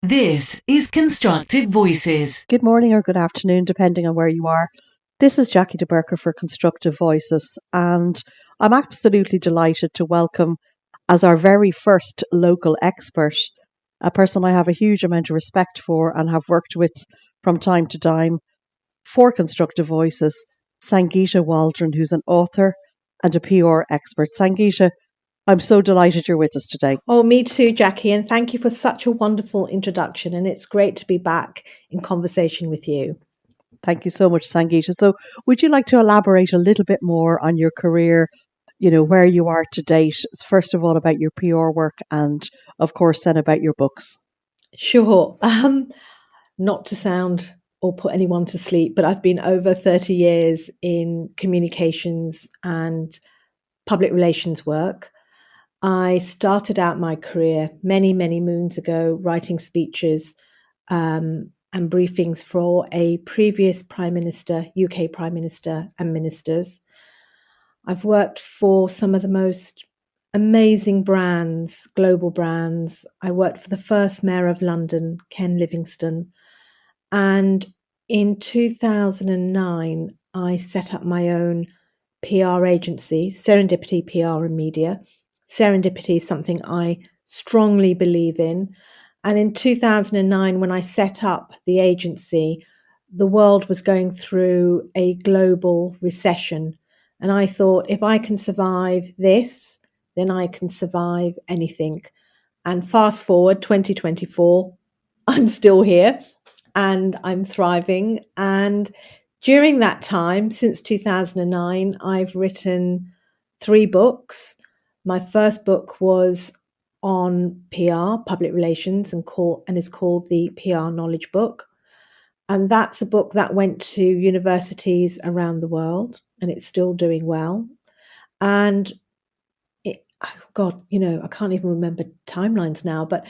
This is Constructive Voices. Good morning or good afternoon, depending on where you are. This is Jackie De Burca for Constructive Voices, and I'm absolutely delighted to welcome as our very first local expert, a person I have a huge amount of respect for and have worked with from time to time for Constructive Voices, Sangeeta Waldron, who's an author and a PR expert. Sangeeta, I'm so delighted you're with us today. Oh, me too, Jackie. And thank you for such a wonderful introduction. And it's great to be back in conversation with you. Thank you so much, Sangeeta. So would you like to elaborate a little bit more on your career, where you are to date? First of all, about your PR work and, of course, then about your books. Sure. Not to sound or put anyone to sleep, but I've been over 30 years in communications and public relations work. I started out my career many, many moons ago writing speeches and briefings for a previous Prime Minister, UK Prime Minister and ministers. I've worked for some of the most amazing brands, global brands. I worked for the first Mayor of London, Ken Livingstone. And in 2009, I set up my own PR agency, Serendipity PR and Media. Serendipity is something I strongly believe in. And in 2009, when I set up the agency, the world was going through a global recession. And I thought, if I can survive this, then I can survive anything. And fast forward 2024, I'm still here and I'm thriving. And during that time, since 2009, I've written 3 books. My first book was on PR, public relations, and is called the PR Knowledge Book. And that's a book that went to universities around the world, and it's still doing well. And I can't even remember timelines now, but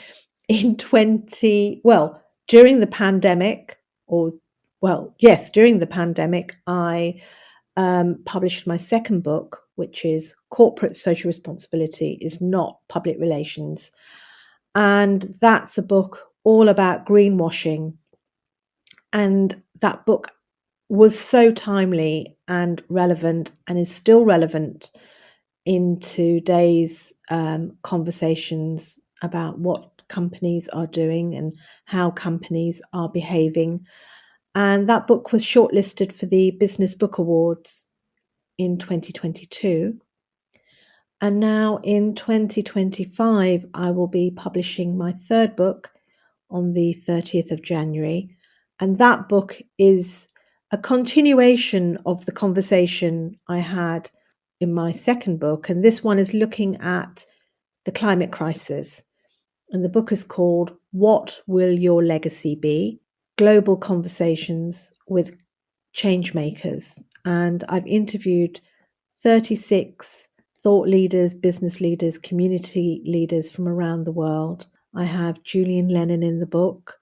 during the pandemic, during the pandemic, I published my second book, which is Corporate Social Responsibility is Not Public Relations. And that's a book all about greenwashing. And that book was so timely and relevant and is still relevant in today's conversations about what companies are doing and how companies are behaving. And that book was shortlisted for the Business Book Awards in 2022. And now in 2025, I will be publishing my third book on the 30th of January. And that book is a continuation of the conversation I had in my second book. And this one is looking at the climate crisis. And the book is called What Will Your Legacy Be? Global Conversations with Changemakers. And I've interviewed 36 thought leaders, business leaders, community leaders from around the world. I have Julian Lennon in the book.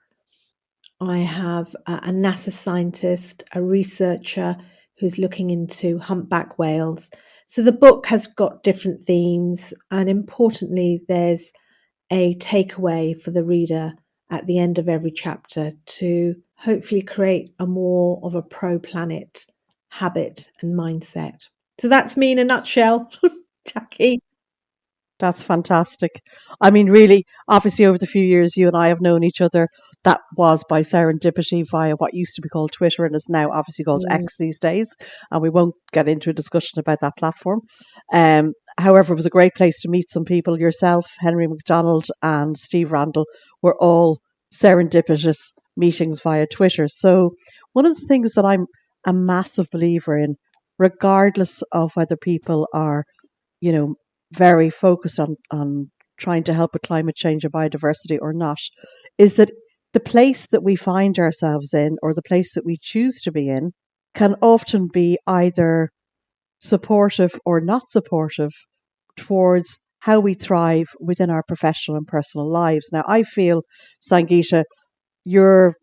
I have a NASA scientist, a researcher who's looking into humpback whales. So the book has got different themes, and importantly, there's a takeaway for the reader at the end of every chapter to hopefully create a more of a pro-planet habit and mindset. So that's me in a nutshell, Jackie. That's fantastic. I mean, really, obviously, over the few years you and I have known each other, that was by serendipity via what used to be called Twitter and is now obviously called X these days. And we won't get into a discussion about that platform. However, it was a great place to meet some people. Yourself, Henry McDonald, and Steve Randall were all serendipitous meetings via Twitter. So one of the things that I'm a massive believer in, regardless of whether people are, very focused on trying to help with climate change and biodiversity or not, is that the place that we find ourselves in or the place that we choose to be in can often be either supportive or not supportive towards how we thrive within our professional and personal lives. Now, I feel, Sangeeta, your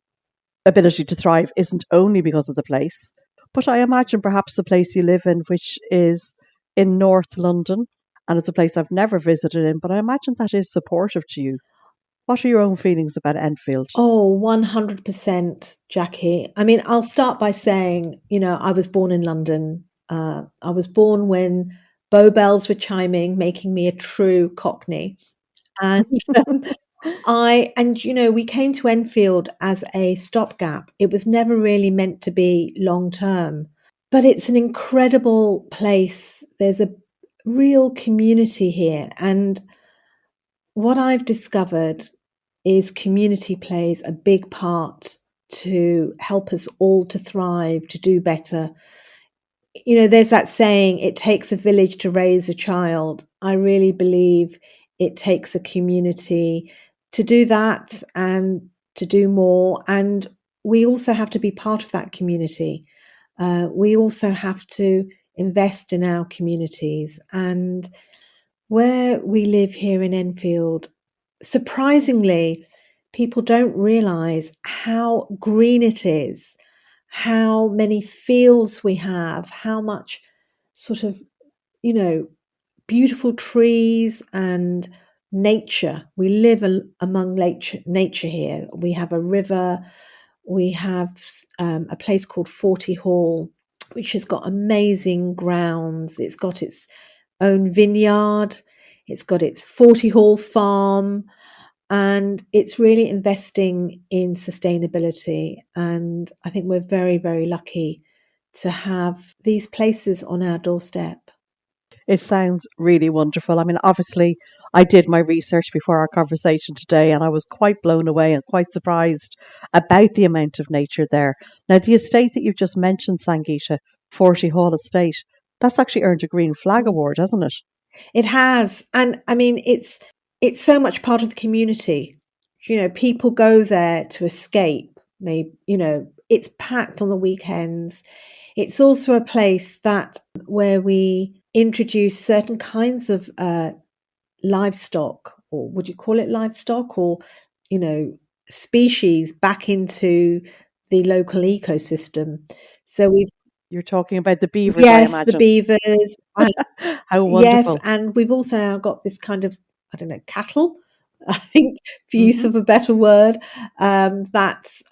ability to thrive isn't only because of the place, but I imagine perhaps the place you live in, which is in North London, and it's a place I've never visited in, but I imagine that is supportive to you. What are your own feelings about Enfield? Oh, 100%, Jackie. I mean, I'll start by saying, I was born in London. I was born when Bow bells were chiming, making me a true Cockney. And we came to Enfield as a stopgap. It was never really meant to be long term, but it's an incredible place. There's a real community here. And what I've discovered is community plays a big part to help us all to thrive, to do better. There's that saying, it takes a village to raise a child. I really believe it takes a community to do that and to do more. And we also have to be part of that community. We also have to invest in our communities. And where we live here in Enfield, surprisingly, people don't realise how green it is, how many fields we have, how much sort of, beautiful trees and nature. We live among nature here. We have a river. We have a place called Forty Hall, which has got amazing grounds. It's got its own vineyard. It's got its Forty Hall farm. And it's really investing in sustainability. And I think we're very, very lucky to have these places on our doorstep. It sounds really wonderful. I mean, obviously, I did my research before our conversation today, and I was quite blown away and quite surprised about the amount of nature there. Now, the estate that you've just mentioned, Sangeeta, Forty Hall Estate, that's actually earned a Green Flag Award, hasn't it? It has. And I mean, it's so much part of the community. People go there to escape. Maybe, it's packed on the weekends. It's also a place where we introduce certain kinds of livestock, or would you call it livestock, or, species back into the local ecosystem. So You're talking about the beavers, yes, I imagine. the beavers. How wonderful. Yes, and we've also now got this kind of, I don't know, cattle, I think, for use of a better word, that's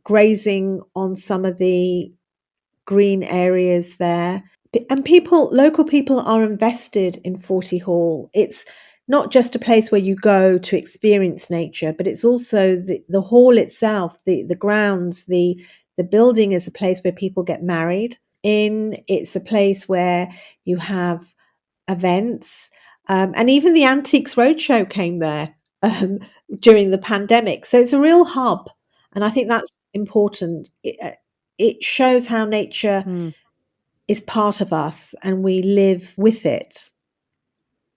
grazing on some of the green areas there. And local people are invested in Forty Hall. It's not just a place where you go to experience nature, but it's also the hall itself, the grounds, the building is a place where people get married in. It's a place where you have events, and even the Antiques Roadshow came there during the pandemic. So it's a real hub, and I think that's important. It shows how nature is part of us, and we live with it.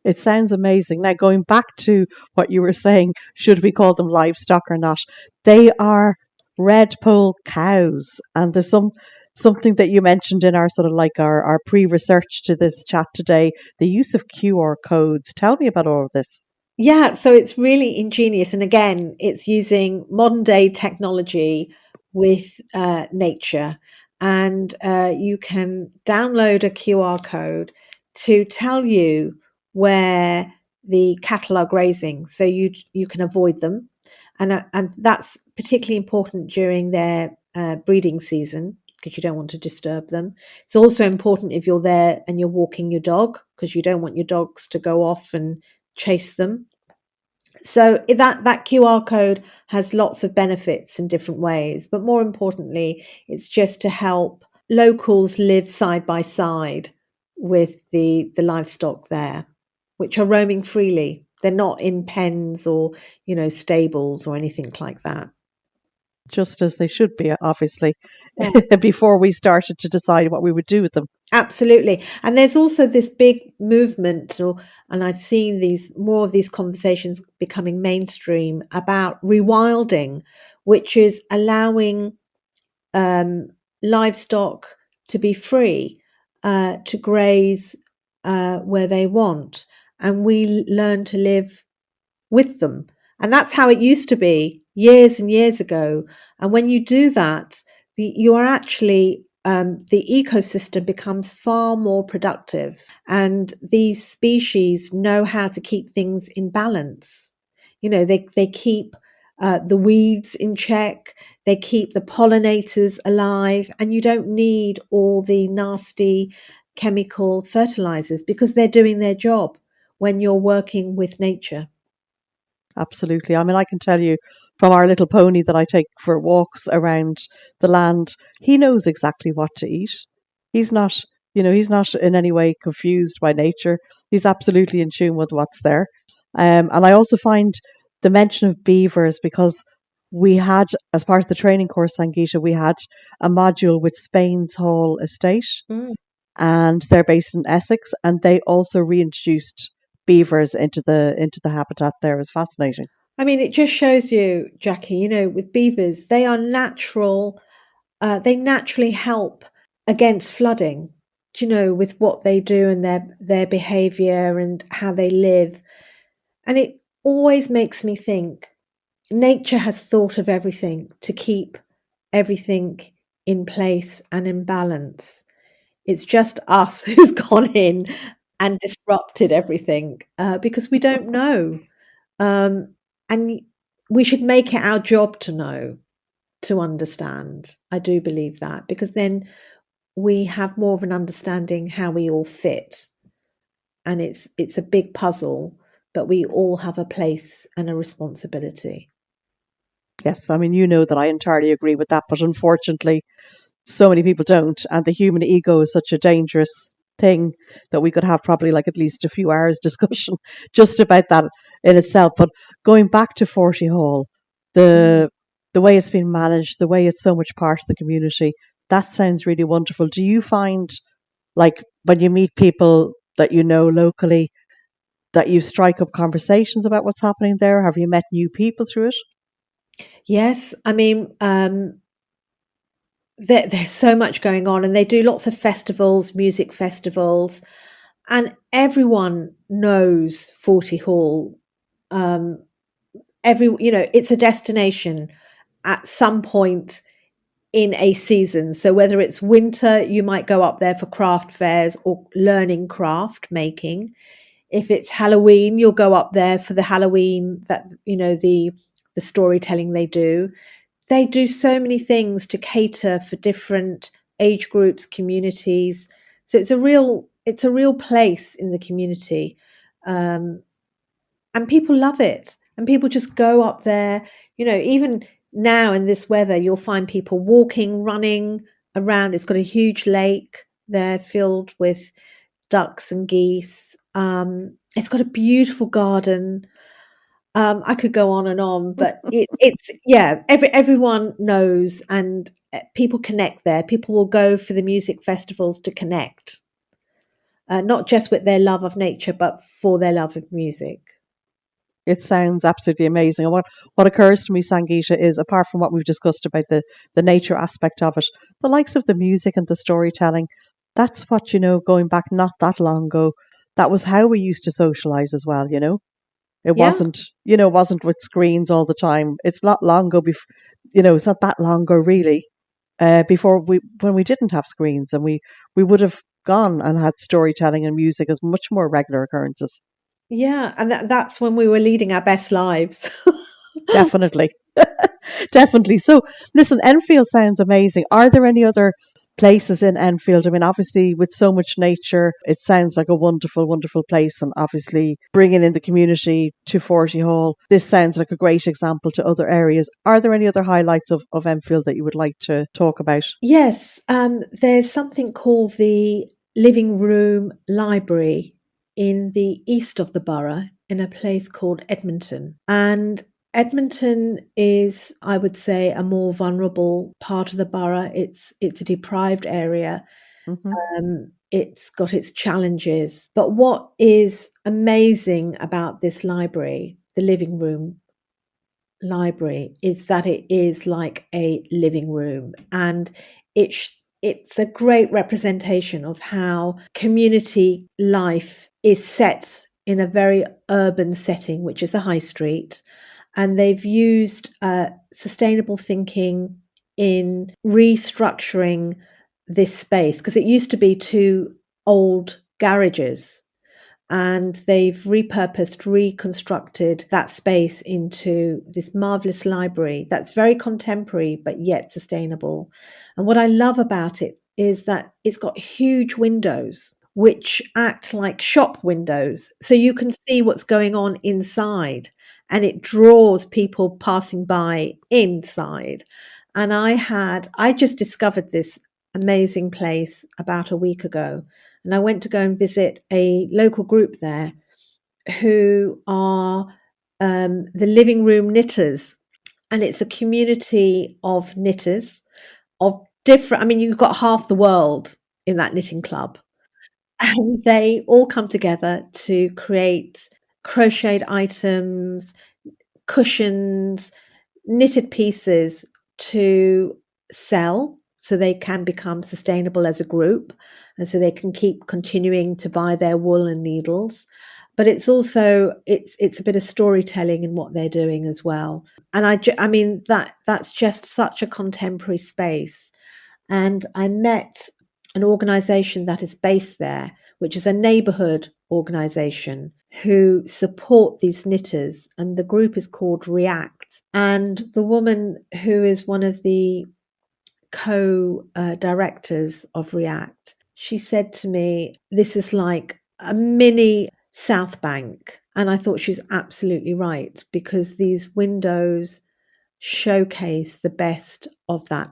It sounds amazing. Now, going back to what you were saying, should we call them livestock or not? They are red pole cows, and there's something that you mentioned in our sort of like our pre-research to this chat today, the use of QR codes. Tell me about all of this. Yeah, so it's really ingenious. And again, it's using modern day technology with nature. And you can download a QR code to tell you where the cattle are grazing, so you can avoid them. And that's particularly important during their breeding season, because you don't want to disturb them. It's also important if you're there and you're walking your dog, because you don't want your dogs to go off and chase them. So that QR code has lots of benefits in different ways, but more importantly, it's just to help locals live side by side with the livestock there, which are roaming freely. They're not in pens or, stables or anything like that. Just as they should be, obviously, before we started to decide what we would do with them. Absolutely. And there's also this big movement, and I've seen more of these conversations becoming mainstream about rewilding, which is allowing livestock to be free, to graze where they want. And we learn to live with them. And that's how it used to be years and years ago. And when you do that, you are actually, the ecosystem becomes far more productive. And these species know how to keep things in balance. They keep the weeds in check, they keep the pollinators alive, and you don't need all the nasty chemical fertilizers because they're doing their job when you're working with nature. Absolutely. I mean, I can tell you from our little pony that I take for walks around the land, he knows exactly what to eat. He's not, he's not in any way confused by nature. He's absolutely in tune with what's there. And I also find the mention of beavers, because we had, as part of the training course, Sangeeta, we had a module with Spain's Hall Estate, Mm. and they're based in Essex, and they also reintroduced beavers into the habitat there. Is fascinating. I mean, it just shows you, Jackie, with beavers, they are natural. They naturally help against flooding, with what they do and their behavior and how they live. And it always makes me think nature has thought of everything to keep everything in place and in balance. It's just us who's gone in and disrupted everything because we don't know. And we should make it our job to know, to understand. I do believe that, because then we have more of an understanding how we all fit. And it's a big puzzle, but we all have a place and a responsibility. Yes, I mean, that I entirely agree with that, but unfortunately, so many people don't. And the human ego is such a dangerous thing that we could have probably like at least a few hours discussion just about that in itself. But going back to Forty Hall, the way it's been managed, the way it's so much part of the community, that sounds really wonderful. Do you find, like, when you meet people that you know locally, that you strike up conversations about what's happening there? Have you met new people through it? Yes, I mean, there's so much going on, and they do lots of festivals, music festivals, and everyone knows Forty Hall. It's a destination at some point in a season. So whether it's winter, you might go up there for craft fairs or learning craft making. If it's Halloween, you'll go up there for the Halloween, that the storytelling they do. They do so many things to cater for different age groups, communities. So it's a real place in the community, and people love it. And people just go up there. Even now in this weather, you'll find people walking, running around. It's got a huge lake there filled with ducks and geese. It's got a beautiful garden. I could go on, but everyone knows, and people connect there. People will go for the music festivals to connect, not just with their love of nature, but for their love of music. It sounds absolutely amazing. And what occurs to me, Sangeeta, is apart from what we've discussed about the nature aspect of it, the likes of the music and the storytelling, that's what, going back not that long ago, that was how we used to socialize as well, It Yeah. wasn't with screens all the time. It's not long ago, it's not that long ago really, when we didn't have screens, and we would have gone and had storytelling and music as much more regular occurrences. Yeah, and that's when we were leading our best lives. Definitely. Definitely. So, listen, Enfield sounds amazing. Are there any other places in Enfield? I mean, obviously, with so much nature, it sounds like a wonderful, wonderful place. And obviously, bringing in the community to Forty Hall, this sounds like a great example to other areas. Are there any other highlights of Enfield that you would like to talk about? Yes, there's something called the Living Room Library in the east of the borough, in a place called Edmonton. And Edmonton is, I would say, a more vulnerable part of the borough. It's a deprived area. It's got its challenges. But what is amazing about this library, the Living Room Library, is that it is like a living room, and it's a great representation of how community life is set in a very urban setting, which is the high street. And they've used sustainable thinking in restructuring this space, because it used to be two old garages, and they've repurposed, reconstructed that space into this marvelous library that's very contemporary but yet sustainable. And what I love about it is that it's got huge windows which act like shop windows, so you can see what's going on inside, and it draws people passing by inside. And I just discovered this amazing place about a week ago, and I went to go and visit a local group there who are the living room knitters. And it's a community of knitters of different, I mean, you've got half the world in that knitting club. And they all come together to create crocheted items, cushions, knitted pieces to sell so they can become sustainable as a group, and so they can keep continuing to buy their wool and needles. But it's also it's a bit of storytelling in what they're doing as well. And I mean that's just such a contemporary space. And I met an organization that is based there, which is a neighborhood organization who support these knitters, and the group is called React. And the woman who is one of the co-directors of React, she said to me, this is like a mini South Bank. And I thought she's absolutely right, because these windows showcase the best of that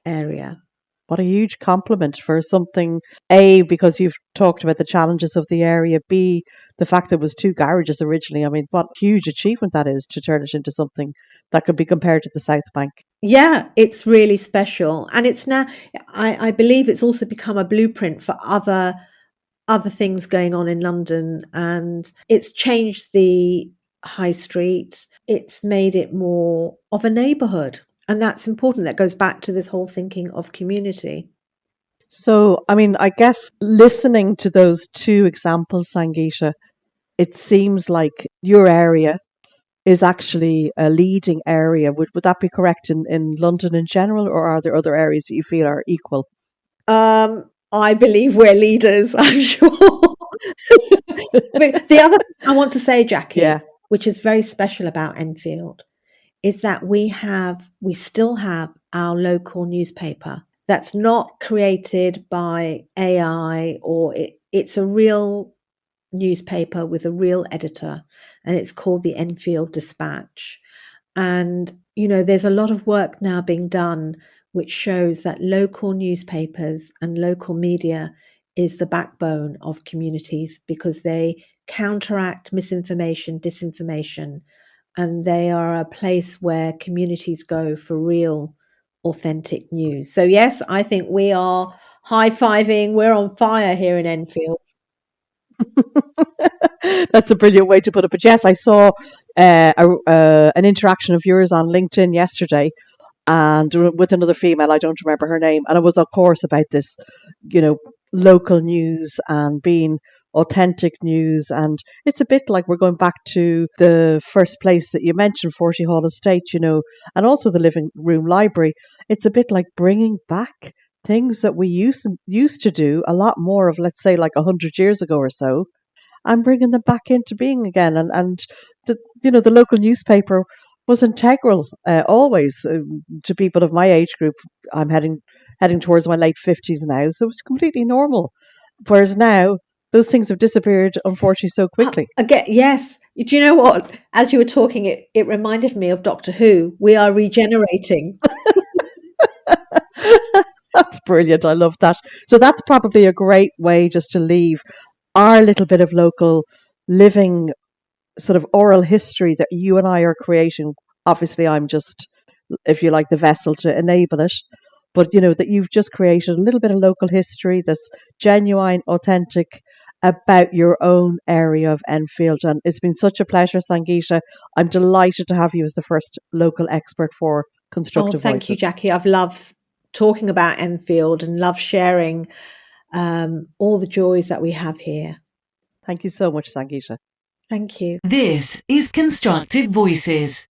area. What a huge compliment for something, A, because you've talked about the challenges of the area, B, the fact that it was 2 garages originally. I mean, what a huge achievement that is to turn it into something that could be compared to the South Bank. Yeah, it's really special. And it's now, I believe it's also become a blueprint for other things going on in London. And it's changed the high street. It's made it more of a neighbourhood. And that's important. That goes back to this whole thinking of community. So, I mean, I guess listening to those 2 examples, Sangeeta, it seems like your area is actually a leading area. Would that be correct in London in general, or are there other areas that you feel are equal? I believe we're leaders, I'm sure. But the other thing I want to say, Jackie, which is very special about Enfield, is that we still have our local newspaper that's not created by AI, or it's a real newspaper with a real editor, and it's called the Enfield Dispatch. And, you know, there's a lot of work now being done which shows that local newspapers and local media is the backbone of communities, because they counteract misinformation, disinformation, and they are a place where communities go for real, authentic news. So yes, I think we are high-fiving. We're on fire here in Enfield. That's a brilliant way to put it. But yes, I saw an interaction of yours on LinkedIn yesterday, and with another female, I don't remember her name, and it was, of course, about this, you know, local news and being authentic news. And it's a bit like we're going back to the first place that you mentioned, Forty Hall Estate, you know, and also the living room library. It's a bit like bringing back things that we used to do a lot more of, let's say, like 100 years ago or so, and bringing them back into being again. And the, you know, the local newspaper was integral always to people of my age group. I'm heading towards my late 50s now, so it's completely normal. Whereas now, those things have disappeared, unfortunately, so quickly. Again, yes. Do you know what? As you were talking, it reminded me of Doctor Who. We are regenerating. That's brilliant. I love that. So that's probably a great way just to leave our little bit of local living sort of oral history that you and I are creating. Obviously, I'm just, if you like, the vessel to enable it. But, you know, that you've just created a little bit of local history that's genuine, authentic, about your own area of Enfield. And it's been such a pleasure, Sangeeta. I'm delighted to have you as the first local expert for Constructive Voices. Thank you, Jackie. I've loved talking about Enfield and love sharing all the joys that we have here. Thank you so much, Sangeeta. Thank you. This is Constructive Voices.